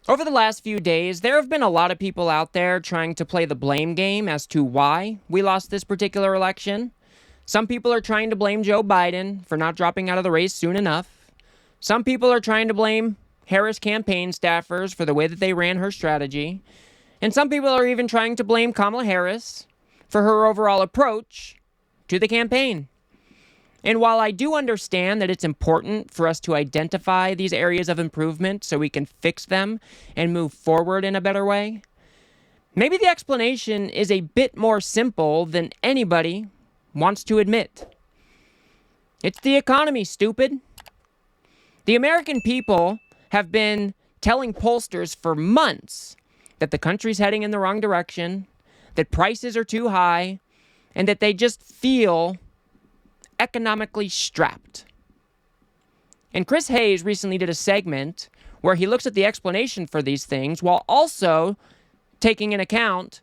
Over the last few days, there have been a lot of people out there trying to play the blame game as to why we lost this particular election. Some people are trying to blame Joe Biden for not dropping out of the race soon enough. Some people are trying to blame Harris campaign staffers for the way that they ran her strategy. And some people are even trying to blame Kamala Harris for her overall approach to the campaign. And while I do understand that it's important for us to identify these areas of improvement so we can fix them and move forward in a better way, maybe the explanation is a bit more simple than anybody wants to admit. It's the economy, stupid. The American people have been telling pollsters for months that the country's heading in the wrong direction, that prices are too high, and that they just feel economically strapped. And Chris Hayes recently did a segment where he looks at the explanation for these things while also taking into account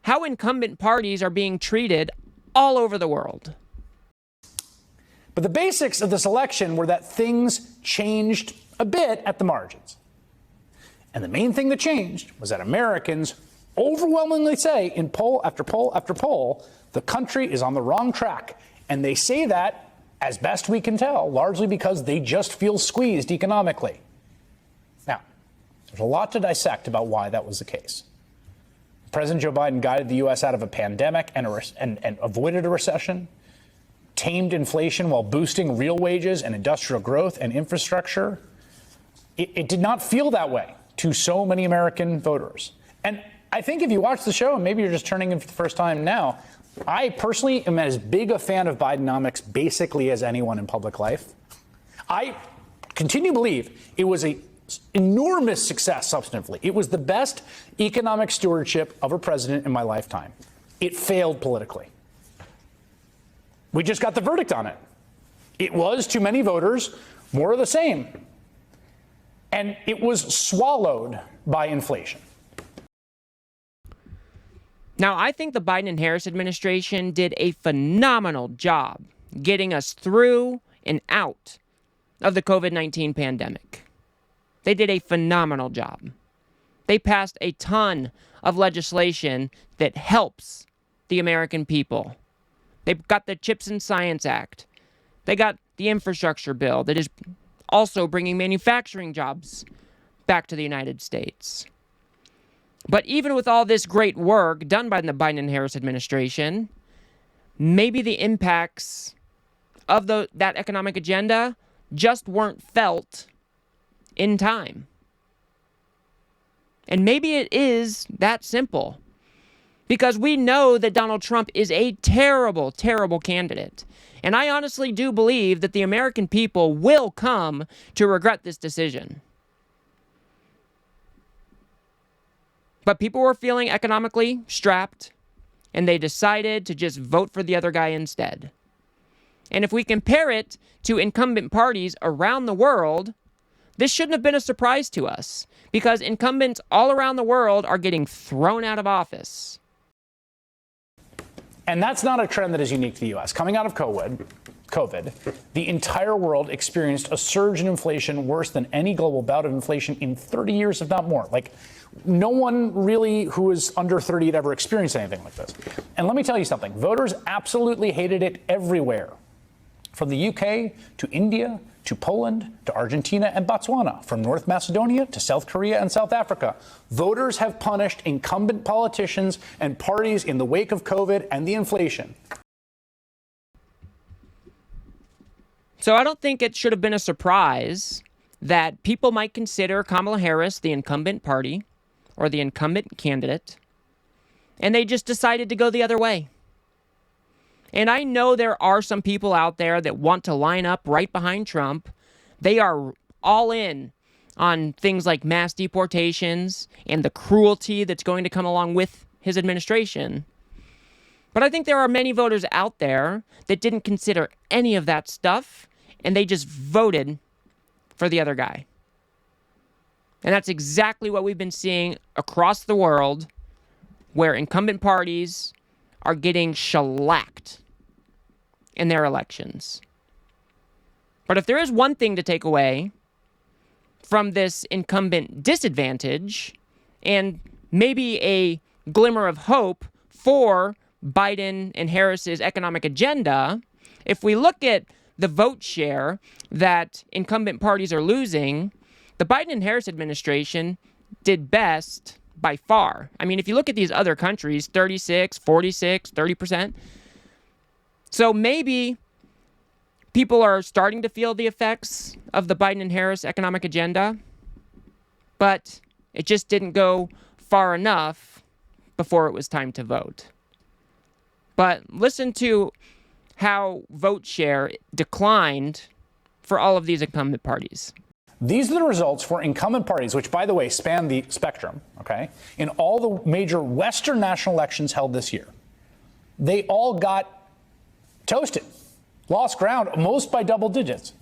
how incumbent parties are being treated all over the world. But the basics of this election were that things changed a bit at the margins. And the main thing that changed was that Americans overwhelmingly say in poll after poll after poll, the country is on the wrong track. And they say that, as best we can tell, largely because they just feel squeezed economically. Now, there's a lot to dissect about why that was the case. President Joe Biden guided the U.S. out of a pandemic and avoided a recession, tamed inflation while boosting real wages and industrial growth and infrastructure. It did not feel that way to so many American voters. And I think if you watch the show, and maybe you're just turning in for the first time now, I personally am as big a fan of Bidenomics basically as anyone in public life. I continue to believe it was an enormous success substantively. It was the best economic stewardship of a president in my lifetime. It failed politically. We just got the verdict on it. It was, to many voters, more of the same. And it was swallowed by inflation. Now, I think the Biden and Harris administration did a phenomenal job getting us through and out of the COVID-19 pandemic. They did a phenomenal job. They passed a ton of legislation that helps the American people. They've got the CHIPS and Science Act. They got the infrastructure bill that is also bringing manufacturing jobs back to the United States. But even with all this great work done by the Biden and Harris administration, maybe the impacts of that economic agenda just weren't felt in time. And maybe it is that simple. Because we know that Donald Trump is a terrible, terrible candidate. And I honestly do believe that the American people will come to regret this decision. But people were feeling economically strapped, and they decided to just vote for the other guy instead. And if we compare it to incumbent parties around the world, this shouldn't have been a surprise to us, because incumbents all around the world are getting thrown out of office. And that's not a trend that is unique to the U.S. Coming out of COVID, the entire world experienced a surge in inflation worse than any global bout of inflation in 30 years, if not more. Like, no one really who is under 30 had ever experienced anything like this. And let me tell you something. Voters absolutely hated it everywhere. From the UK to India to Poland to Argentina and Botswana, from North Macedonia to South Korea and South Africa. Voters have punished incumbent politicians and parties in the wake of COVID and the inflation. So I don't think it should have been a surprise that people might consider Kamala Harris the incumbent party or the incumbent candidate, and they just decided to go the other way. And I know there are some people out there that want to line up right behind Trump. They are all in on things like mass deportations and the cruelty that's going to come along with his administration. But I think there are many voters out there that didn't consider any of that stuff, and they just voted for the other guy. And that's exactly what we've been seeing across the world, where incumbent parties are getting shellacked in their elections. But if there is one thing to take away from this incumbent disadvantage and maybe a glimmer of hope for Biden and Harris's economic agenda, if we look at the vote share that incumbent parties are losing, the Biden and Harris administration did best by far. I mean, if you look at these other countries, 36, 46, 30%. So maybe people are starting to feel the effects of the Biden and Harris economic agenda, but it just didn't go far enough before it was time to vote. But listen to how vote share declined for all of these incumbent parties. These are the results for incumbent parties, which, by the way, span the spectrum, okay, in all the major Western national elections held this year. They all got toasted, lost ground, most by double digits.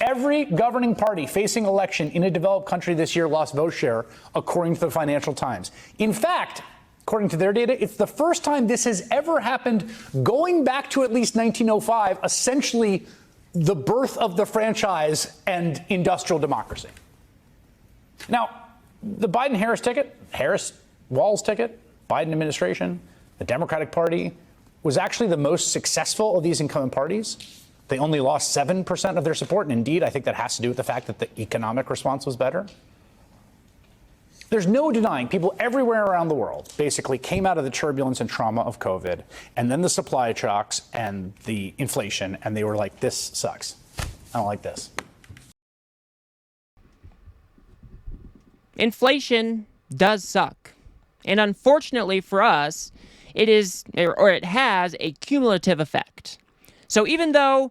Every governing party facing election in a developed country this year lost vote share, according to the Financial Times. In fact, according to their data, it's the first time this has ever happened going back to at least 1905, essentially the birth of the franchise and industrial democracy. Now, the Biden-Harris ticket, Harris-Walz ticket, Biden administration, the Democratic Party, was actually the most successful of these incumbent parties. They only lost 7% of their support, and indeed, I think that has to do with the fact that the economic response was better. There's no denying people everywhere around the world basically came out of the turbulence and trauma of COVID and then the supply shocks and the inflation, and they were like, this sucks. I don't like this. Inflation does suck. And unfortunately for us, it has a cumulative effect. So even though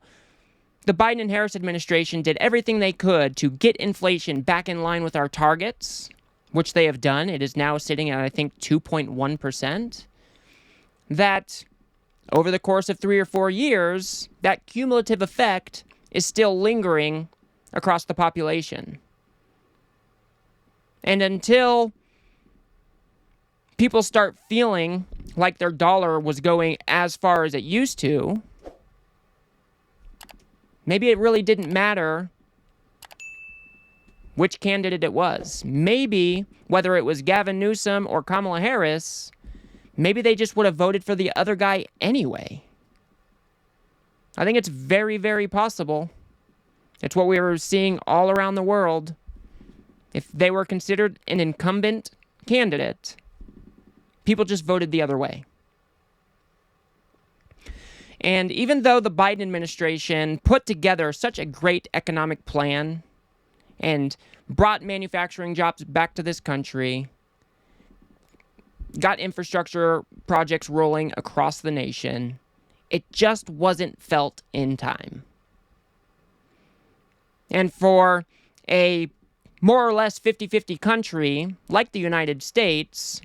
the Biden and Harris administration did everything they could to get inflation back in line with our targets, which they have done, it is now sitting at, I think, 2.1%, that over the course of 3 or 4 years, that cumulative effect is still lingering across the population. And until people start feeling like their dollar was going as far as it used to, maybe it really didn't matter which candidate it was. Maybe, whether it was Gavin Newsom or Kamala Harris, maybe they just would have voted for the other guy anyway. I think it's very, very possible. It's what we were seeing all around the world. If they were considered an incumbent candidate, people just voted the other way. And even though the Biden administration put together such a great economic plan and brought manufacturing jobs back to this country, got infrastructure projects rolling across the nation, it just wasn't felt in time. And for a more or less 50-50 country like the United States,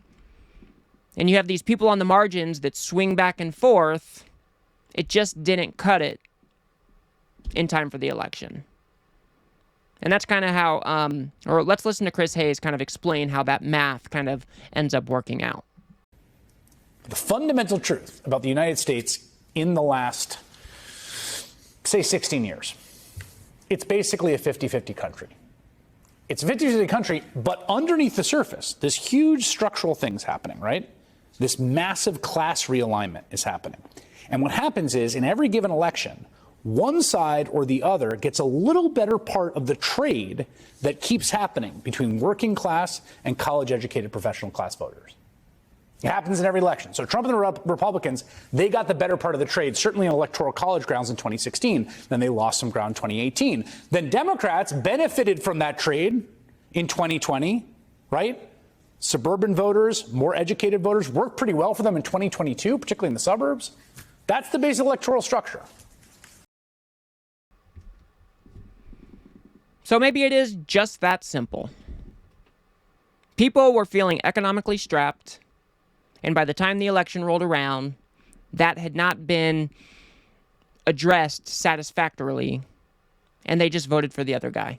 and you have these people on the margins that swing back and forth, it just didn't cut it in time for the election. And that's kind of how, or let's listen to Chris Hayes kind of explain how that math kind of ends up working out. The fundamental truth about the United States in the last, say, 16 years, it's basically a 50-50 country. It's a 50-50 country, but underneath the surface, this huge structural thing's happening, right? This massive class realignment is happening. And what happens is, in every given election, one side or the other gets a little better part of the trade that keeps happening between working class and college-educated professional class voters. It happens in every election. So Trump and the Republicans, they got the better part of the trade, certainly on electoral college grounds in 2016. Then they lost some ground in 2018. Then Democrats benefited from that trade in 2020, right? Suburban voters, more educated voters, worked pretty well for them in 2022, particularly in the suburbs. That's the basic electoral structure. So maybe it is just that simple. People were feeling economically strapped, and by the time the election rolled around, that had not been addressed satisfactorily, and they just voted for the other guy.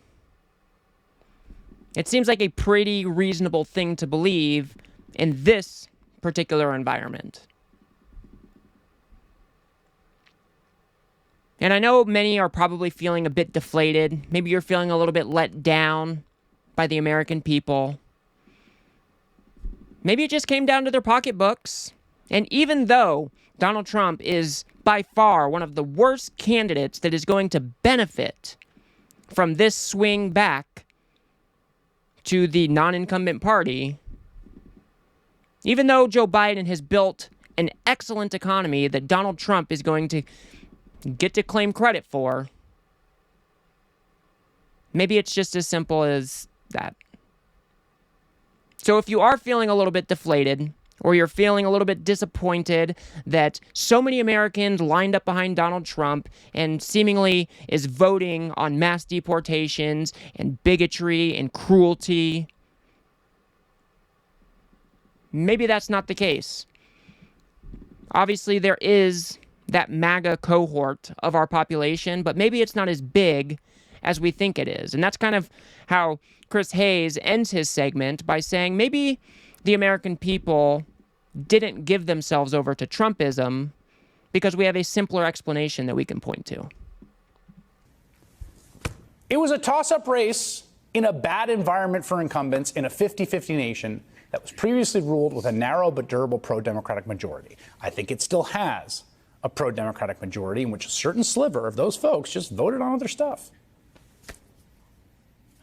It seems like a pretty reasonable thing to believe in this particular environment. And I know many are probably feeling a bit deflated. Maybe you're feeling a little bit let down by the American people. Maybe it just came down to their pocketbooks. And even though Donald Trump is by far one of the worst candidates that is going to benefit from this swing back to the non-incumbent party, even though Joe Biden has built an excellent economy that Donald Trump is going to get to claim credit for, maybe it's just as simple as that. So if you are feeling a little bit deflated, or you're feeling a little bit disappointed that so many Americans lined up behind Donald Trump and seemingly is voting on mass deportations and bigotry and cruelty, maybe that's not the case. Obviously, there is that MAGA cohort of our population, but maybe it's not as big as we think it is. And that's kind of how Chris Hayes ends his segment by saying maybe the American people didn't give themselves over to Trumpism because we have a simpler explanation that we can point to. It was a toss-up race in a bad environment for incumbents in a 50-50 nation that was previously ruled with a narrow but durable pro-democratic majority. I think it still has a pro-democratic majority in which a certain sliver of those folks just voted on other stuff.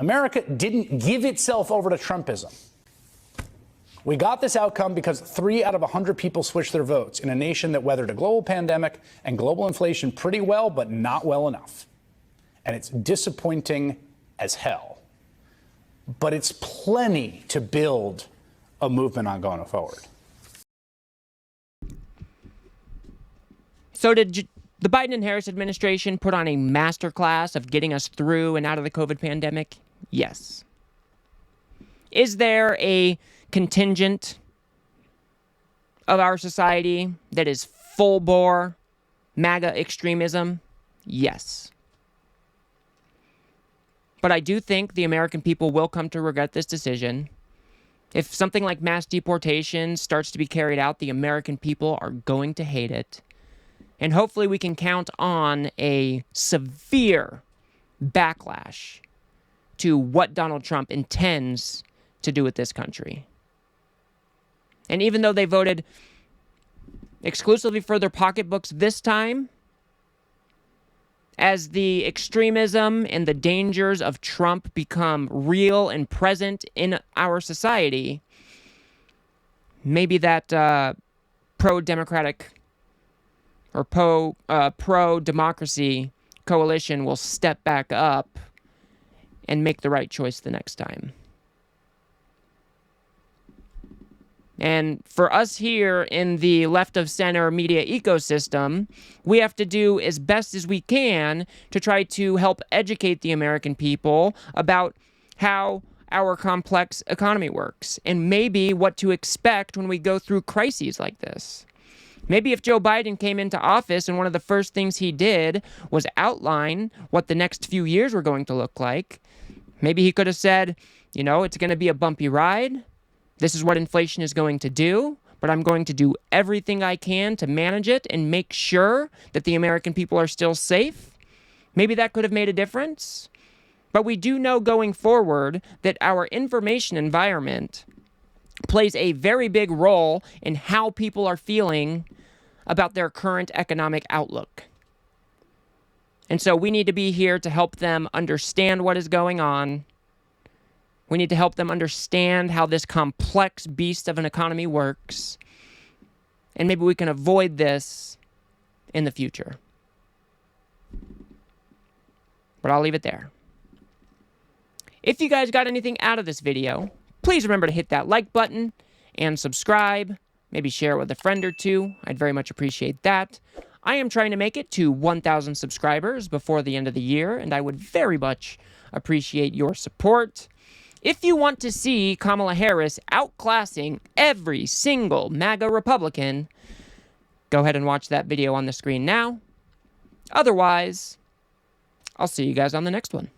America didn't give itself over to Trumpism. We got this outcome because 3 out of 100 people switched their votes in a nation that weathered a global pandemic and global inflation pretty well, but not well enough. And it's disappointing as hell. But it's plenty to build a movement on going forward. So did the Biden and Harris administration put on a masterclass of getting us through and out of the COVID pandemic? Yes. Is there a contingent of our society that is full-bore MAGA extremism? Yes. But I do think the American people will come to regret this decision. If something like mass deportation starts to be carried out, the American people are going to hate it. And hopefully we can count on a severe backlash to what Donald Trump intends to do with this country. And even though they voted exclusively for their pocketbooks this time, as the extremism and the dangers of Trump become real and present in our society, maybe that pro-democratic or pro-democracy coalition will step back up and make the right choice the next time. And for us here in the left-of-center media ecosystem, we have to do as best as we can to try to help educate the American people about how our complex economy works and maybe what to expect when we go through crises like this. Maybe if Joe Biden came into office and one of the first things he did was outline what the next few years were going to look like, maybe he could have said, you know, it's going to be a bumpy ride. This is what inflation is going to do, but I'm going to do everything I can to manage it and make sure that the American people are still safe. Maybe that could have made a difference. But we do know going forward that our information environment plays a very big role in how people are feeling about their current economic outlook. And so we need to be here to help them understand what is going on. We need to help them understand how this complex beast of an economy works. And maybe we can avoid this in the future. But I'll leave it there. If you guys got anything out of this video, please remember to hit that like button and subscribe. Maybe share it with a friend or two. I'd very much appreciate that. I am trying to make it to 1,000 subscribers before the end of the year, and I would very much appreciate your support. If you want to see Kamala Harris outclassing every single MAGA Republican, go ahead and watch that video on the screen now. Otherwise, I'll see you guys on the next one.